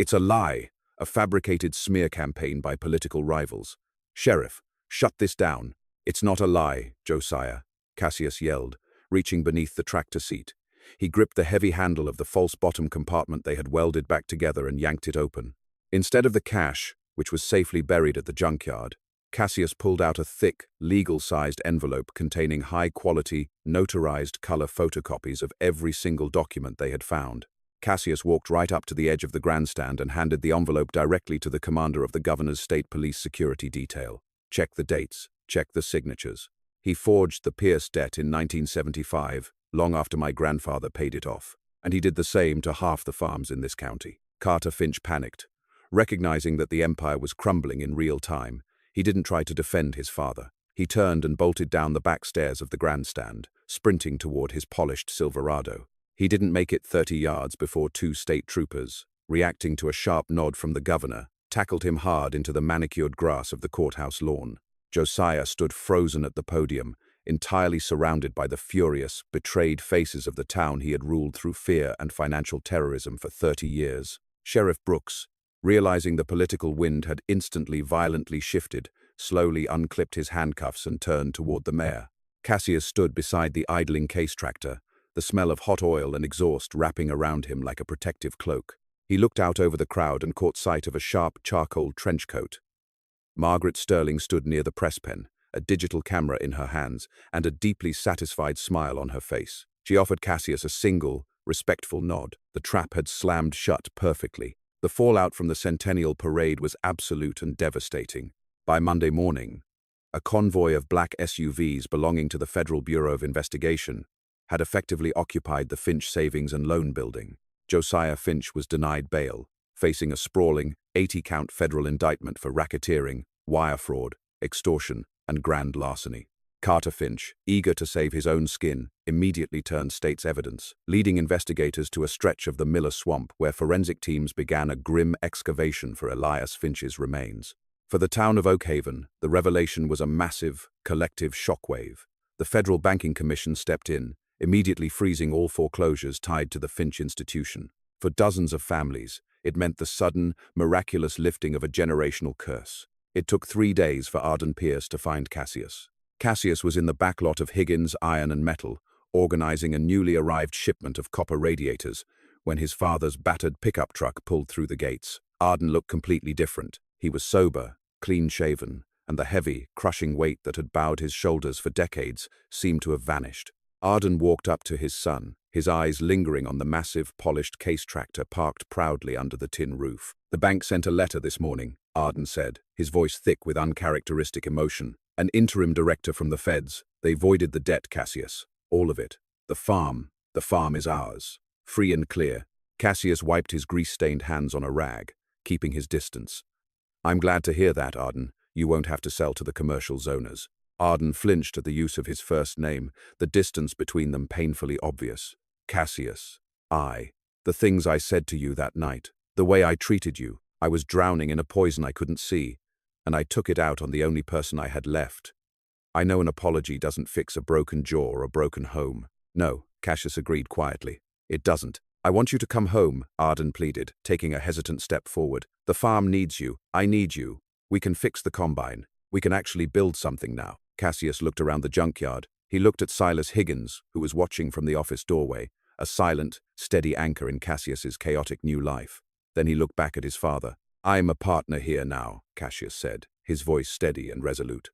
"It's a lie, a fabricated smear campaign by political rivals. Sheriff, shut this down." "It's not a lie, Josiah," Cassius yelled, reaching beneath the tractor seat. He gripped the heavy handle of the false bottom compartment they had welded back together and yanked it open. Instead of the cash, which was safely buried at the junkyard, Cassius pulled out a thick, legal-sized envelope containing high-quality, notarized color photocopies of every single document they had found. Cassius walked right up to the edge of the grandstand and handed the envelope directly to the commander of the governor's state police security detail. "Check the dates, check the signatures. He forged the Pierce debt in 1975, long after my grandfather paid it off, and he did the same to half the farms in this county." Carter Finch panicked. Recognizing that the empire was crumbling in real time, he didn't try to defend his father. He turned and bolted down the back stairs of the grandstand, sprinting toward his polished Silverado. He didn't make it 30 yards before two state troopers, reacting to a sharp nod from the governor, tackled him hard into the manicured grass of the courthouse lawn. Josiah stood frozen at the podium, entirely surrounded by the furious, betrayed faces of the town he had ruled through fear and financial terrorism for 30 years. Sheriff Brooks, realizing the political wind had instantly violently shifted, slowly unclipped his handcuffs and turned toward the mayor. Cassius stood beside the idling case tractor, the smell of hot oil and exhaust wrapping around him like a protective cloak. He looked out over the crowd and caught sight of a sharp charcoal trench coat. Margaret Sterling stood near the press pen, a digital camera in her hands, and a deeply satisfied smile on her face. She offered Cassius a single, respectful nod. The trap had slammed shut perfectly. The fallout from the Centennial Parade was absolute and devastating. By Monday morning, a convoy of black SUVs belonging to the Federal Bureau of Investigation had effectively occupied the Finch Savings and Loan Building. Josiah Finch was denied bail, facing a sprawling 80-count federal indictment for racketeering, wire fraud, extortion, and grand larceny. Carter Finch, eager to save his own skin, immediately turned state's evidence, leading investigators to a stretch of the Miller Swamp where forensic teams began a grim excavation for Elias Finch's remains. For the town of Oak Haven, the revelation was a massive, collective shockwave. The Federal Banking Commission stepped in, immediately freezing all foreclosures tied to the Finch institution. For dozens of families, it meant the sudden, miraculous lifting of a generational curse. It took 3 days for Arden Pierce to find Cassius. Cassius was in the backlot of Higgins Iron and Metal, organizing a newly arrived shipment of copper radiators, when his father's battered pickup truck pulled through the gates. Arden looked completely different. He was sober, clean-shaven, and the heavy, crushing weight that had bowed his shoulders for decades seemed to have vanished. Arden walked up to his son, his eyes lingering on the massive, polished case tractor parked proudly under the tin roof. "The bank sent a letter this morning," Arden said, his voice thick with uncharacteristic emotion. "An interim director from the feds. They voided the debt, Cassius. All of it. The farm is ours. Free and clear." Cassius wiped his grease-stained hands on a rag, keeping his distance. "I'm glad to hear that, Arden. You won't have to sell to the commercial zoners." Arden flinched at the use of his first name, the distance between them painfully obvious. "Cassius. The things I said to you that night. The way I treated you. I was drowning in a poison I couldn't see, and I took it out on the only person I had left. I know an apology doesn't fix a broken jaw or a broken home." "No," Cassius agreed quietly. "It doesn't. I want you to come home," Arden pleaded, taking a hesitant step forward. "The farm needs you. I need you. We can fix the combine. We can actually build something now." Cassius looked around the junkyard. He looked at Silas Higgins, who was watching from the office doorway, a silent, steady anchor in Cassius's chaotic new life. Then he looked back at his father. "I'm a partner here now," Cassius said, his voice steady and resolute.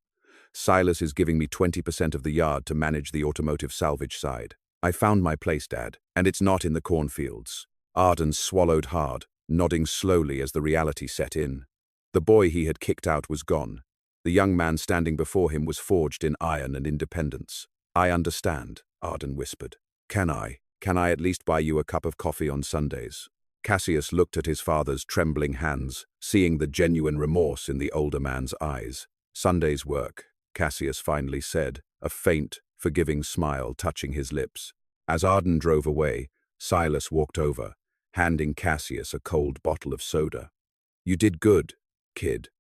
"Silas is giving me 20% of the yard to manage the automotive salvage side. I found my place, Dad, and it's not in the cornfields." Arden swallowed hard, nodding slowly as the reality set in. The boy he had kicked out was gone. The young man standing before him was forged in iron and independence. "I understand," Arden whispered. Can I at least buy you a cup of coffee on Sundays?" Cassius looked at his father's trembling hands, seeing the genuine remorse in the older man's eyes. "Sundays work," Cassius finally said, a faint, forgiving smile touching his lips. As Arden drove away, Silas walked over, handing Cassius a cold bottle of soda. "You did good, kid.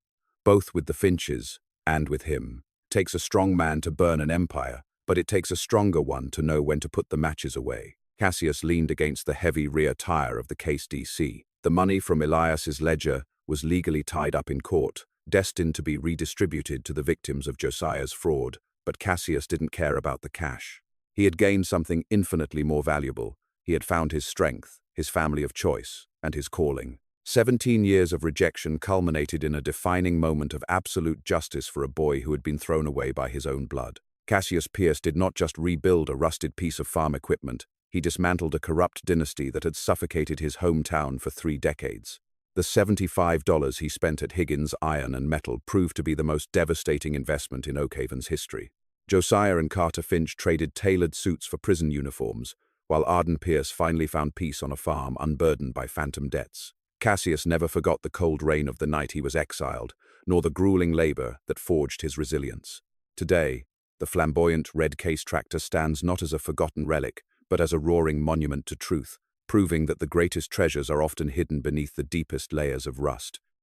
Both with the Finches and with him. Takes a strong man to burn an empire, but it takes a stronger one to know when to put the matches away." Cassius leaned against the heavy rear tire of the Case DC. The money from Elias's ledger was legally tied up in court, destined to be redistributed to the victims of Josiah's fraud, but Cassius didn't care about the cash. He had gained something infinitely more valuable. He had found his strength, his family of choice, and his calling. 17 years of rejection culminated in a defining moment of absolute justice for a boy who had been thrown away by his own blood. Cassius Pierce did not just rebuild a rusted piece of farm equipment, he dismantled a corrupt dynasty that had suffocated his hometown for 3 decades. The $75 he spent at Higgins Iron and Metal proved to be the most devastating investment in Oak Haven's history. Josiah and Carter Finch traded tailored suits for prison uniforms, while Arden Pierce finally found peace on a farm unburdened by phantom debts. Cassius never forgot the cold rain of the night he was exiled, nor the grueling labor that forged his resilience. Today, the flamboyant red case tractor stands not as a forgotten relic, but as a roaring monument to truth, proving that the greatest treasures are often hidden beneath the deepest layers of rust.